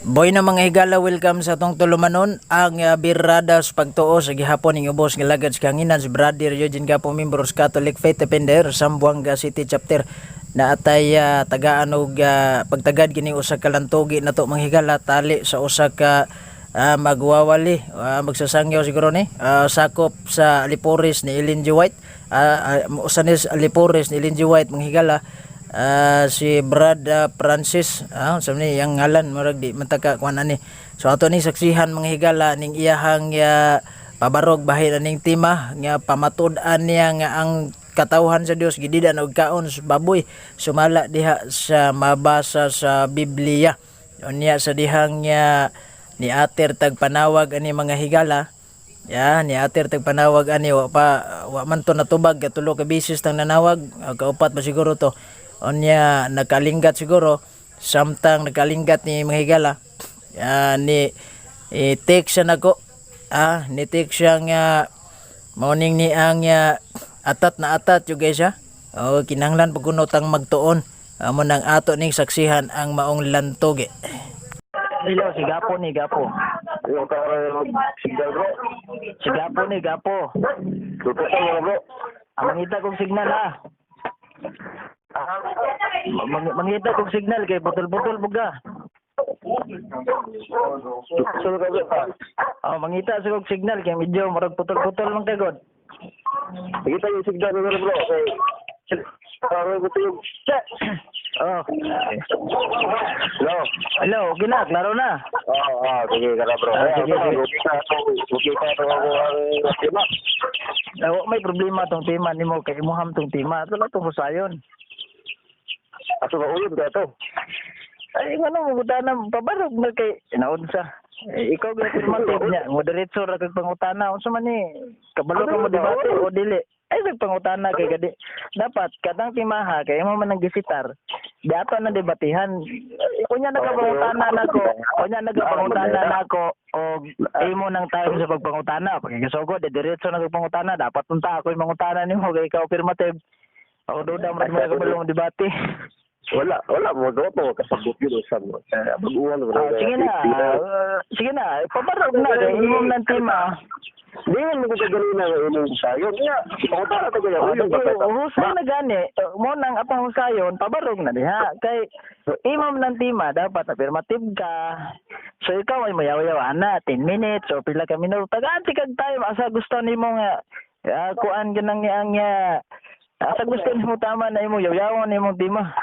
Boy na mga higala, welcome sa tong tulumanon ang birada sa pagtuo sa gihapon ning ubos nga lagad sa kanginan si Brother Eugene Gapo, membro sa Catholic Faith Defender Sambuanga City Chapter na atay tagaan og pagtagad kini usa ka lantogi nato mga higala tali sa usa ka magwawali magsasangyaw siguro ni sakop sa Alipores ni Ellen G. White, usa ni Alipores ni Ellen G. White mga higala. Si Brad Francis sa ni yang ngalan murag di mataka kuan ani. So ato ni saksihan mga higala ning iyahang pabarog bahin ning tima nga pamatud-an niya nga ang katawhan sa Dios gididan og kaon sa baboy sumala diha sa mabasa sa Biblia. Unya sa dihang ni ater tag panawag ani mga higala. Ni ater tag panawag ani wa man to natubag katulo ka bisis tang nanawag kaupat ba siguro to. Onya nagkalinggat siguro samtang nagkalinggat ni mga higala ni text siya nako ni text siya nga morning ni ang atat na atat yung guys kinahanglan pagkunotang magtuon amo nang ato ning saksihan ang maong lantoge. Hello, si Gapo ni Gapo. Yung karang signal bro. Si Gapo ni Gapo. Tutusan mo bro. Mangita kong signal mangita kong signal kay butol-butol buga. Tutusan ka bro. Mangita sa kong signal kay medyo marag putol-putol mang kagod. Kita yung signal mo bro. Parang gusto yung check. Hello, gina, klaro na. Sige ka na bro. Sige. Okay ka ito ako ang tema. May problema tong tema nimo kay imuham tong tema. Ito lang tong husayon. Ato ka ulit ka ito. Ay, ano mo na pabarog na kay inaunsa. Ikaw gyud afirmative niya, mo diretso ra kag pangutana. Unsa man ni kabalo ka mo debate o dili? Ay pangutana kay gadi. Dapat kadang timaha kay mo man nang gisitar. Di ato na debatihan. Kunya nagapangutana nako og imo nang time sa pagpangutana. Pagkasugod diretso na pagpangutana, dapat unta ako mangutana nimo kay ikaw affirmative. O duda mo mga kabalo mo debate. Wala mo do to kasabot yun sa mo. Baguhan mo. Sige na, pabarog na kay imo nang tema. Di mo ko gani na imong sayon niya. Pangutana to kaya uyon ba ta? Husay na gani, mo nang apang husayon pabarog na diha kay imo nang tema dapat affirmative ka. So ikaw ay mayaw-yaw ana 10 minutes o pila ka minuto. Tagaan kag time asa gusto nimo nga kuan ganang ang asa gusto nimo tama na imo yaw-yawon nimo tema.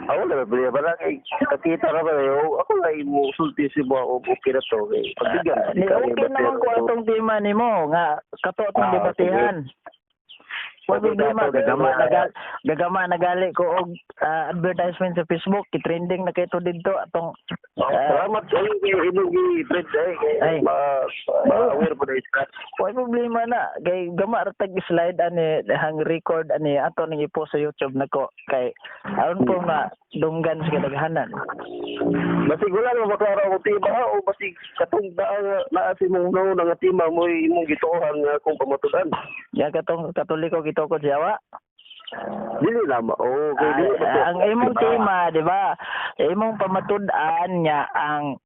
Ako na baliya ba lang kita ra ba ako na imo sulti si mo okay na to pagbigyan okay naman ko atong tema nimo nga kato atong debatehan. Problema gagama nagali ko og advertisement sa Facebook trending na kay to didto atong salamat sa imong gi-trend ay aware po dai sa wala problema na kay gama ra tag slide ani hang record ani ato ning ipost sa YouTube nako kay aron po na dunggan sa kadaghanan. Basig wala mo maklaro ko tiba o basig katong na si mong no nga tima mo imong gituohan nga kung pamatudan. Ya katong Katoliko ko Jawa. Dili lama. Okay, dili ang imong tema, di ba? Imong pamatud-an niya ang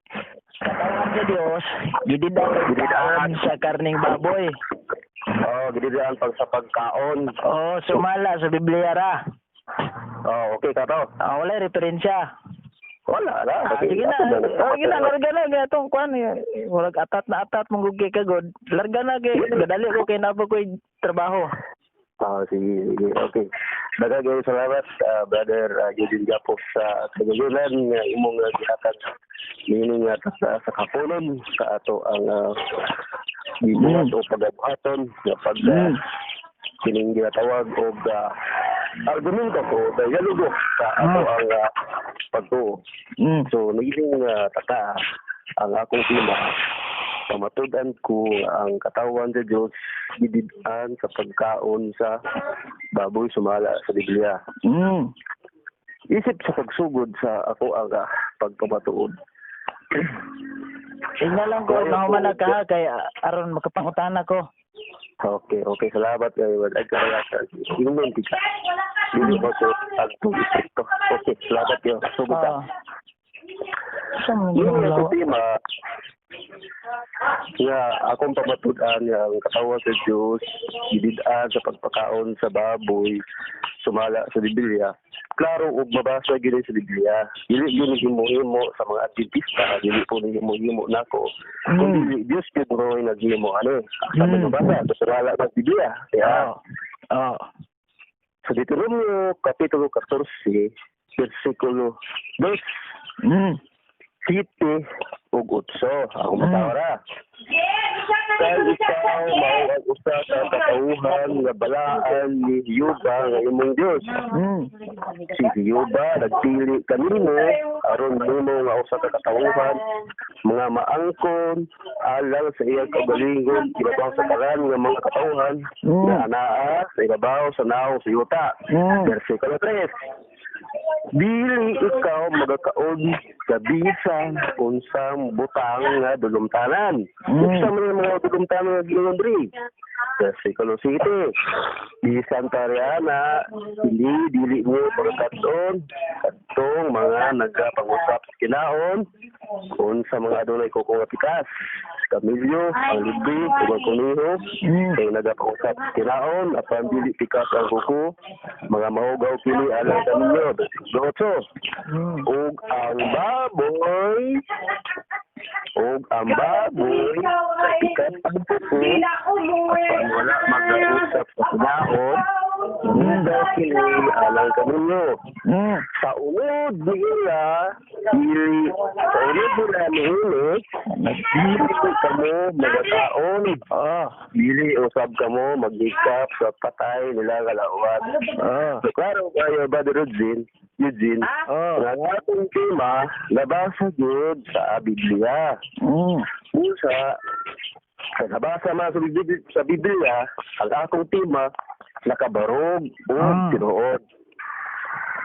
katawan sa Dios, gididaan sa karning baboy. Gididaan pag sa pagkaon. Sumala sa Biblia ra. Okay ka to. Wala referensya. Wala na. Sige na. Larga na gatong kuan. Murag atat na atat mong gugi kagod. Larga na kay gadali ko kay nabo ko'y trabaho. Sige. Okay. Daghang salamat Brother Eugene Gapo sa kagagulan nga imong gihatag meaning sa kapunon sa ato ang gibuhat o pagabuhaton nga pag kining ginatawag og argumento o dialogo sa ato ang pagtuo. So naging taka ang akong tema pamatud-an ko ang katawan sa Dios gidid-an sa pagkaon sa baboy sumala sa Biblia. Isip sa pagsugod sa ako ang pagpamatuod. Tingnan lang ko nahuman na ka kay aron makapangutana ko. Okay. Salamat kayo. Inumin ka. Dili ko sa pagtulis ito. Okay, salamat kayo. Subok ka. Sa mga Yung ginang lawa. tema nga akong pamatud-an nga ang katawan sa Dios gidid-an sa pagpakaon sa baboy sumala sa Biblia. Klaro ug mabasa gid sa Biblia. Dili gyud himo-himo sa mga Adventista, dili po himo-himo nako. Kundi Dios gyud mo naghimo ano. Sa mabasa sa sumala sa Biblia. Kaya sa Deuteronomio Kapitulo 14, versikulo 2, 7 ug 8 ako matawara. Kaya ikaw mao ang usa ka katauhan nga balaan ni Yuba nga imong Dios. Si Yuba nagpili kanimo aron mahimo nga usa ka katauhan mga maangkon alang sa iyang kaugalingon ibabaw sa talan nga mga katauhan nga anaa sa ibabaw sa naong sa yuta. Versikulo 3. Dili ikaw magakaon sa bisan unsang butang nga dulumtanan. Unsa man ang mga dulumtanan nga giingon diri? Versikulo 7. Bisan tariana, dili mo pagkatong katong mga nagapangusap sa kinaon unsa mga adunay kuko nga pikas. Kamilyo, ang libi, ug ang kuniho, kay nagapangusap sa kinaon, apan dili pikas ang kuko, mga mahugaw kini alang kaninyo. Versikulo 8. Ug ang baboy sa pikas ang kuko, apan wala mag-usap sa kinaon, hindi kini alang kaninyo. Sa unod nila, dili kamo magataon. Dili usab kamo maghikap sa patay nila kalawat. So klaro kayo ba Eugene, nga atong tema nabasa gyud sa Biblia. Usa nabasa man sa Biblia, ang akong tema nakabarog o tinuod.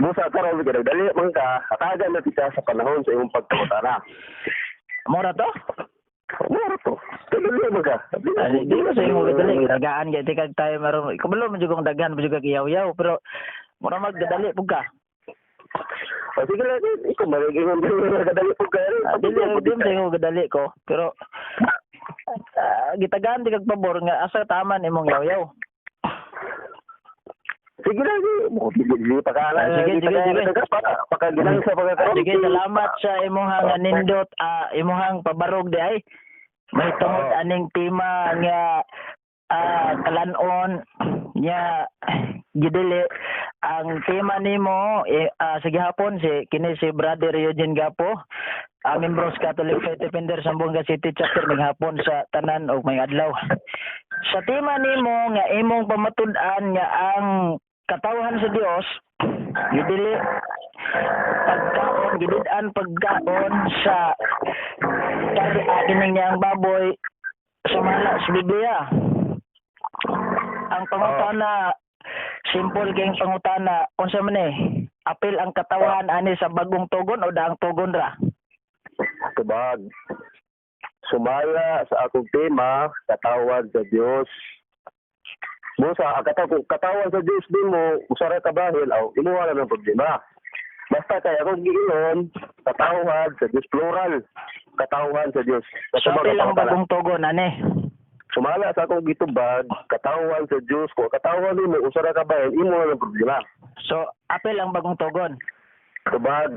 Musa karon gyud dali man ka katagan na kita sa panahon sa imong pagkakutana. Mora to? Mora to. Dali man ka. Di ko sa imong gadali. Dagaan kaya tikag tayo maroon. Kabalo man jud kong dagan, man jud kag iyaw-yaw. Pero mura magdadali po ka. O sige lang, ikaw mariging ang gadali po ka. Dili sa imong gadali ko. Pero gitagaan di kag pabor nga asa taman imong iyaw-yaw. Sige lang, dili pa ka lang. Sige. Pagkaginang sa pagkakaroon. Sige, salamat sa imuhang nindot, imuhang pabarog di ay. May tungod aning tema nga kalanon nya gidili ang tema nimo sa gihapon kini si Brother Eugene Gapo, Membros Catholic Faith Defender sa Buanga City Chapter maghapon sa tanan og may adlaw. Sa tema nimo nga imong pamatud-an nga ang katawhan sa Dios gidili pagkaon sa kining niyang baboy sumala sa Biblia. Ang pangutana simple kayong pangutana unsa man apil ang katawhan ani sa bagong tugon o daang tugon ra? Tubag. Sumala sa akong tema katawhan sa Dios. Musa katawan sa Diyos din mo, usara ka bahil, imuha na ng problema. Basta kaya akong giinon, katawan sa Diyos, plural, katawan sa Diyos. So, ilang bagong tugon, ane? Sumala sa akong gitubag, katawan sa Diyos ko, katawan din mo, usara ka bahil, imuha na ng problema. So, apel ang bagong tugon? Tubag,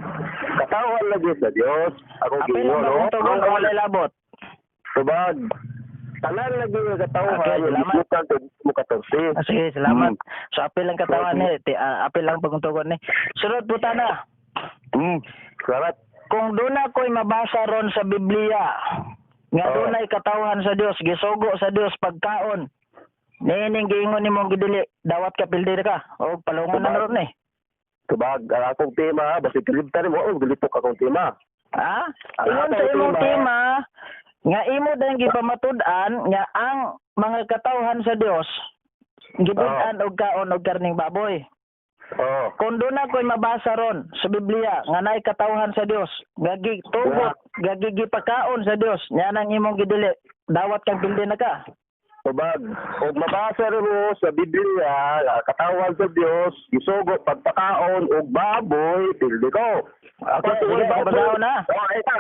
katawan na Diyos sa Diyos, akong apel ang bagong tugon o walay labot? Tubag, tanan lagi nga katawhan, okay, salamat. Mo 14. Sige, salamat. So, apel ang katawan apel ang bagong tugon Sunod po tana. Salamat. Kung doon ako'y mabasa ron sa Biblia, nga doon ay katawhan sa Dios, gisugo sa Dios pagkaon. Nining giingon nimong gidili, dawat ka pildir ka o palungan na ron Tubag, ang akong tema, basta kilibtan mo, gilipok akong tema. Ingon sa imong tema, nga imo dahil gipamatud-an nga ang mga katawhan sa Dios gidid-an og kaon og karning baboy. Kung doon ako'y mabasa ron sa Biblia nga naay katawhan sa Dios, gagitugot, gagigipakaon sa Dios, nya nang imong gidili, dawat kang pildi na ka. tubag. O mabasa rin mo sa Biblia, katawan sa Dios, gisugo pagpakaon og baboy, pildi ko. Okay, sige, basahon na. Oh, ito,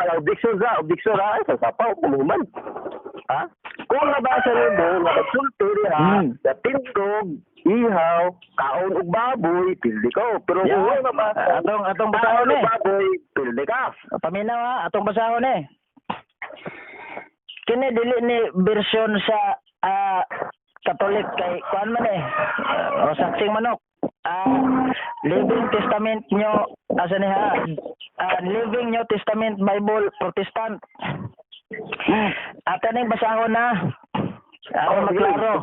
objection ra, sa sapaw, kumuman. Ha? Kung nabasa rin mo, nakasulti ha, sa tindog, ihaw, kaon og baboy, pildi ko. Pero kung Yeah. wala nabasa, Atong basahon og eh. baboy, pildi ka. Paminaw ha, atong basahon eh. Kini dili ni version sa Katolik kay kuan man eh. O saksing manok. Living Testament nyo asa ni ha? Living New Testament Bible Protestant. Ato ning basahon na. Ako maglaro.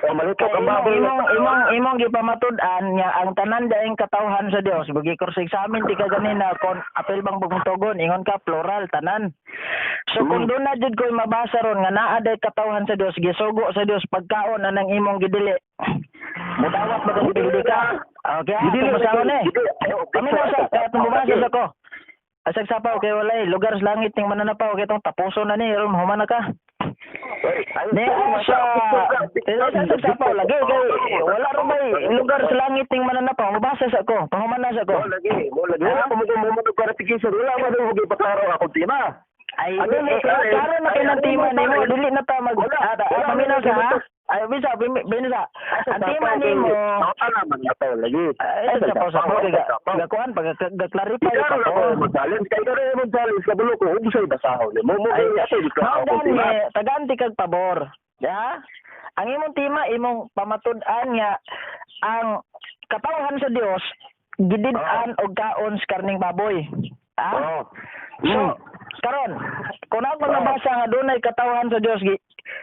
Malipot ang baboy. Imong gipamatud-an nga ang tanan daing katawhan sa Dios bugi kursig sa amin ti ka ganina kon apel bang bugtugon ingon ka plural tanan. So kung doon na jud ko'y mabasa ron nga naa day katawhan sa Dios gisugo sa Dios pagkaon anang imong gidili. Mudawat ba ka pildi ka? Okay, Gidili basahon eh. Kami na sa kaya tumubasa sa ko. Asag sapaw kay walay lugar sa langit ning mananapaw kay tong tapuso na ni ron humana ka. Ne sa sapaw lagi kay wala ro bay lugar sa langit ning mananapaw mabasa sa ko pahumana sa ko. Mo lagi. Wala mo clarification. Wala mo daw gi paklaro ako tema. Ay karon na kinantima nimo dili na ta mag paminaw sa ha. Ay bisa ang tema nimo Ana man ato lagi. ay sa sapaw kay gakuan pag-clarify Ikaw pa na ko. mo challenge kay kare mo challenge ka bulo ko ug say basahon. Mo Ay, ato di ka ako Magan tema. taganti kag pabor. Ya? Ang imong tema imong pamatud-an nga ang katawhan sa Dios gidid-an og kaon sa karning baboy. Oh. So, karon, kung ako nabasa nga dunay katawhan sa Dios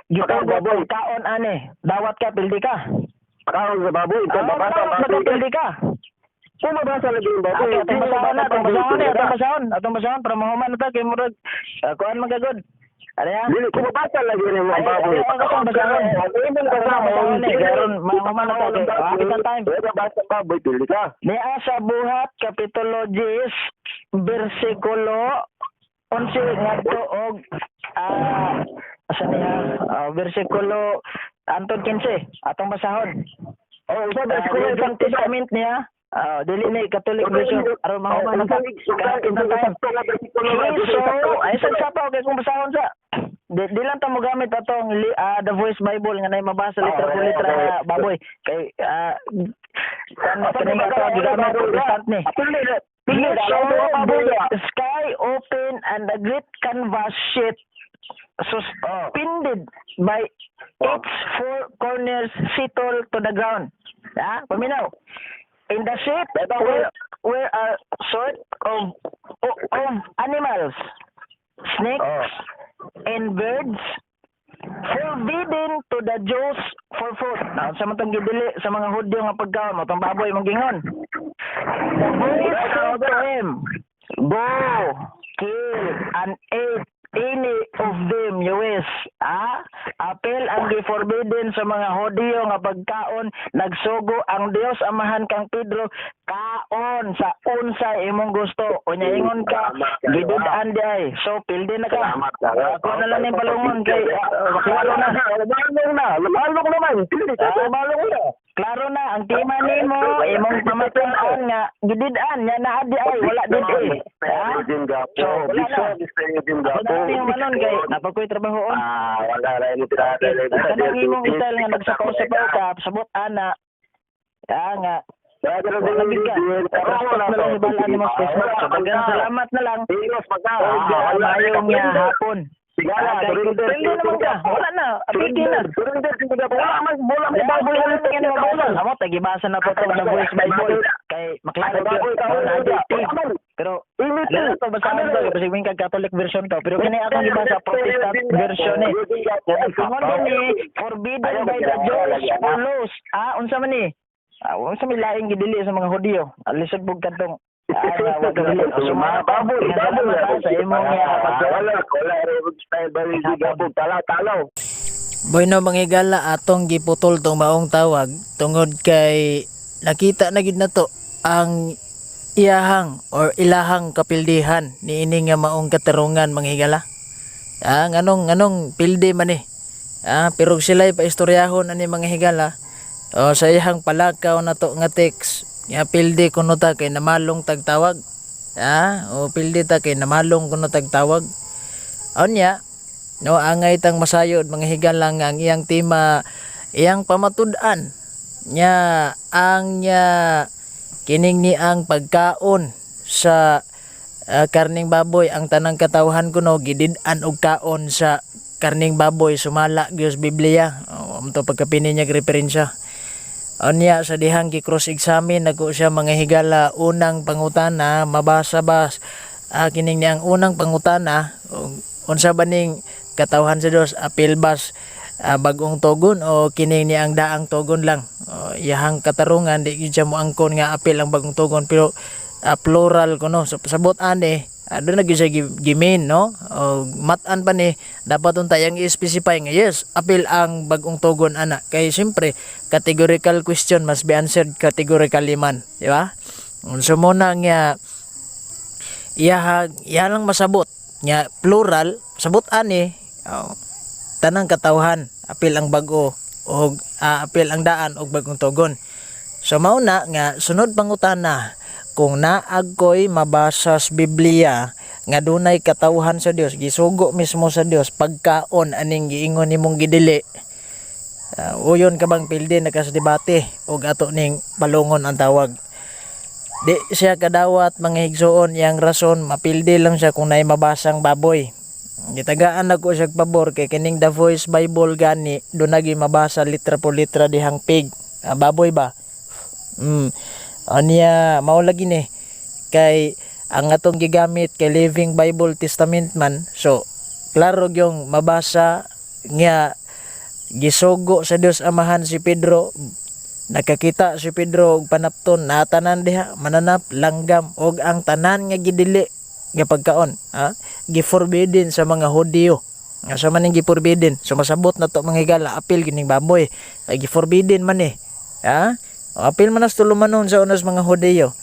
gitugot og kaon ani, dawat ka pildi ka. Karon sa baboy, ito babasa Dawat ka pildi ka. Kung mabasa lagi yung baboy. Okay, atong basahon para mahuman na ta kay murag kuan magagod. Ano yan? Dili kung mabasa lagi ng mga baboy. Atong basahon. Ibang basahon. Karon mahuman na ta kay kita time. Mabasa baboy, pili ka. Niya sa buhat kapitulo 10 bersikulo 11 ngadto og asa niya bersikulo antod 15 atong basahon. Oh, usa Sa Living Testament niya dili ni Catholic version aron mahuman na ta kita time. So ay sa pa kay kung basahon sa di lang ta mo gamit atong The Voice Bible nga nay mabasa litra por litra baboy kay kanang ato gigamit Protestant ni. So the sky open and the great canvas sheet suspended by its four corners settled to the ground. Paminaw. In the sheet were a sort of animals, snakes, and birds forbidden to the Jews for food. Sa matang gidili sa mga Hudyo nga pagkaon mo tong baboy mong gingon. The voice said to him, "Go, kill and eat any of them you wish." Apel ang gi-forbidden sa mga Hudyo nga pagkaon, nagsugo ang Dios amahan kang Pedro kaon sa unsay imong gusto. Unya ingon ka, gidud-an di ay. So pildi na ka. Ako na lang yung balungon kay klaro na. Lumalok naman. Pili ka, lumalok na. Klaro na ang tema nimo imong pamatuan nga gidid-an nya naa di ay wala did ay. Eugene Gapo. So, wala na. Mr. Eugene Ako Gapo. na yung manon kay napakoy trabahoon. Wala na yung tira. Kanang imong style nga nagsapaw-sapaw ka sabot ana. Nga nabig ka. Tapos na lang ibala ni Mas Facebook. So dagang salamat na lang. Og mayong nga hapon. Sigala, Pwede naman ka. Wala na. Apigin na. Amo tagibasa na to tong The Voice Bible kay maklaro ko pero ano to basahan ko kasi wing Catholic version to pero kani akong gibasa Protestant version ni sungon ni forbidden by the Jews follows unsa man ni unsa may laing gidili sa mga Hudyo alisod pug kadtong baboy sa imong talaw. Boy no manghigala atong giputol tong maong tawag tungod kay nakita na gid nato ang iyahang or ilahang kapildihan ni ini nga maong katarungan manghigala. Anong pildi man ni Pero sila paistoryahon ani mga higala. Sa iyang palakaw na to nga text, nga pildi kuno ta kay namalong tagtawag. O pildi ta kay namalong kuno tagtawag. Unya, no, angay tang masayod mga higala nga ang iyang tema, iyang pamatud-an nya ang kining ni ang pagkaon sa karning baboy, ang tanang katawhan kuno gidid-an og kaon sa karning baboy sumala gyud sa Biblia. Amto pagkapini niya referensya. Anya sa dihang gi-cross examine nako siya mga higala, unang pangutana mabasa bas kining ni ang unang pangutana, unsa ba ning katawhan sa Dios, apil bas bagong tugon o kining ni ang daang tugon lang. Iyahang katarungan di gyud siya moangkon nga apil ang bagong tugon, pero plural kuno so pasabot ani doon na gyud siya gimin, no, o matan pa ni dapat unta yang i-specify nga yes apil ang bagong tugon ana, kay siyempre categorical question must be answered categorically man, di ba? So muna nga iya lang masabot nga plural sabot ani tanang katawhan apil ang bago o apil ang daan og bagong tugon. So mauna nga sunod pangutana, kung naag ko'y mabasa sa Biblia nga dunay katawhan sa Dios, gisugo mismo sa Dios pagkaon aning giingon nimong gidili, uyon ka bang pildi nakasdebate og ato ning palungon ang tawag. Di siya kadawat mga higsuon, yang rason mapildi lang siya kung naay mabasang baboy. Gitagaan ako siya pabor kay kining The Voice Bible gani doon nagi mabasa litra por litra dihang pig, baboy ba. Anya mao lagi ni kay ang atong gigamit kay Living Bible Testament man, so klaro gyung mabasa nga gisugo sa Dios Amahan si Pedro, nakakita si Pedro og panapton na tanan diha mananap langgam og ang tanan nga gidili nga pagkaon giforbidden sa mga Hudiyo. Nga sa man giforbidden, so masabot na to mga higala apil gining baboy ay giforbidden man apil man as tulumanon sa unos mga Hudiyo.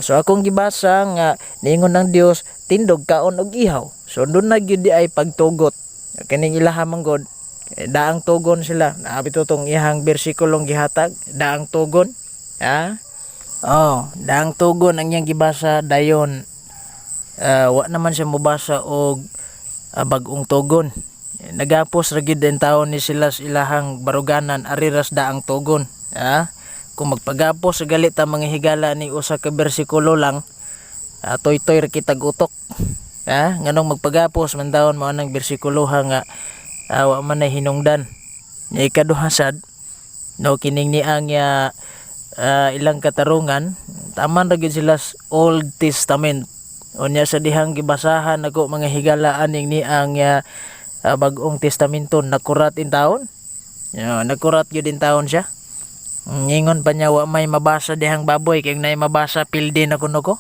So akong gibasa nga niingon ng Dios tindog kaon og ihaw, so doon na gyud di ay pagtugot kining ilaha manggod, daang tugon sila. Naabito tong ihang bersikulong gihatag, daang tugon. Daang tugon ang iyang gibasa dayon. Wa naman siya mubasa og bagong tugon. Nagapos ra gyud den taon ni sila sa ilahang baruganan ariras daang tugon. Kung magpagapos sa galit ang mga higala ni usa ka bersikulo lang, toy-toy ra kitag utok. Nganong magpagapos man taon mo anang bersikulo nga wa man na hinungdan. Nya ikaduha sad, no, kining ni ang ilang katarungan taman ra gyud sila sa Old Testament. Unya sa dihang gibasahan ako mga higala aning ni ang bagong testamento nakurat in taon. Nakurat gyud in taon siya. Ngingon pa niya wa may mabasa dihang baboy kay nay mabasa pildi na kuno ko.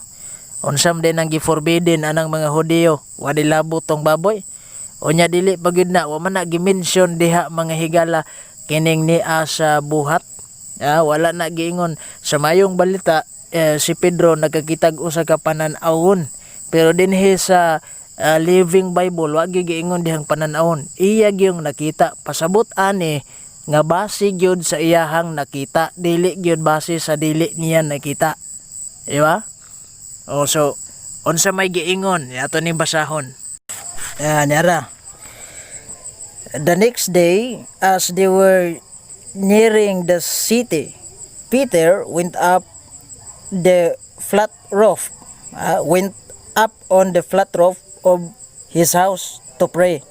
Unsam din ang giforbidden anang mga Hudiyo, wa dilabot tong baboy. Unya dili pagid na wa man na gimension diha mga higala kining ni sa buhat. Wala na giingon sa mayong balita si Pedro nagkakitag usa ka panan-awon, pero dinhi sa Living Bible wa giingon dihang panan-awon, iya gyung nakita. Pasabot ani nga base gyud sa iyahang nakita, dili gyud base sa dili niya nakita, di ba? So unsa may giingon ato ning basahon. Nara, the next day as they were nearing the city, Peter went up on the flat roof of his house to pray.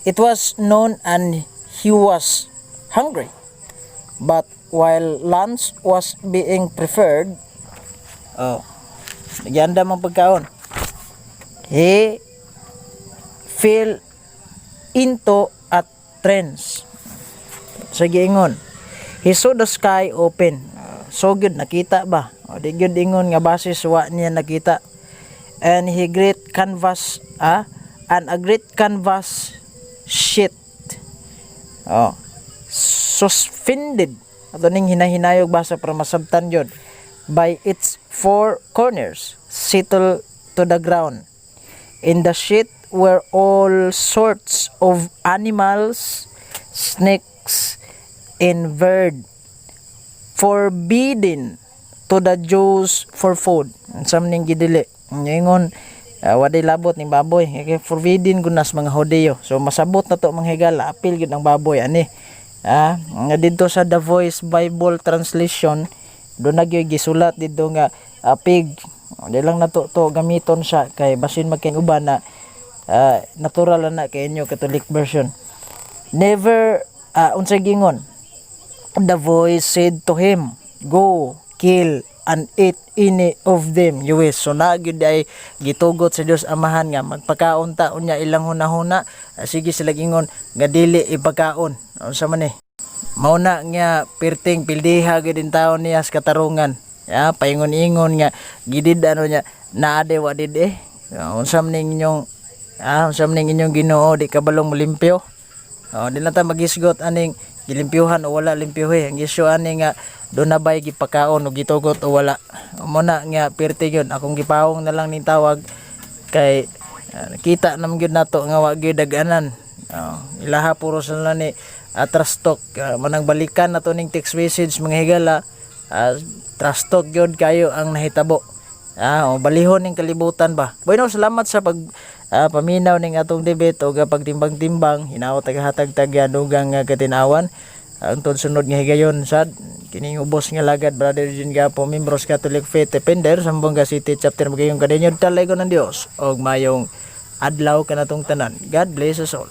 It was noon and he was hungry. But while lunch was being prepared, nagyanda mang pagkaon, he fell into a trance. Sa giingon, he saw the sky open. So good nakita ba? Di gyud ingon nga base sa wa niya nakita. And he great canvas and a great canvas sheet suspended, ato ning hinahinayog basa para masabtan yun, by its four corners settled to the ground. In the sheet were all sorts of animals, snakes and bird forbidden to the Jews for food. Unsam ning gidili. Ingon waday labot ning baboy. Okay, forbidden gunas mga Hodeo. So masabot na to mga higala, apil gyud ang baboy ani. Nga dito sa The Voice Bible Translation, do na gyud gisulat dito nga pig. Di lang nato to gamiton siya kay basin magkin uban na natural na kay inyo Catholic version. Never unsay gingon. The voice said to him, "Go, kill and eat any of them." Yuwes, so na gyud ay gitugot sa Dios Amahan nga magpakaon ta unya ilang hunahuna. Sige sila gingon nga dili ipakaon. Unsa man ni? Mauna nga perting pildiha gyud din taon niya sa katarungan. Paingon-ingon nga gidid ano nya naade wa did unsa man ning inyong Ginoo di kabalong molimpyo. Di na ta magisgot aning gilimpyuhan o wala limpyuhi. Ang isyu ani nga do na bay gipakaon o gitugot o wala. Muna nga pirti gyud akong gipawong na lang ning tawag kay nakita naman gyud nato nga wa gyud daganan. Ilaha puro sila ni trash talk. Manang balikan nato ning text message mga higala. Trash talk gyud kayo ang nahitabo. Balihon ning kalibutan ba. Bueno, salamat sa paminaw ning atong debate o pagtimbang-timbang hinaot tagahatag dugang katinawan. Ang sunod nga higayon sad kining ubos nga lagad Brother Eugene Gapo, membros Catholic Faith Defender Zamboanga City Chapter magayong kaninyod talay ko ng Dios og mayong adlaw kanatong tanan. God bless us all.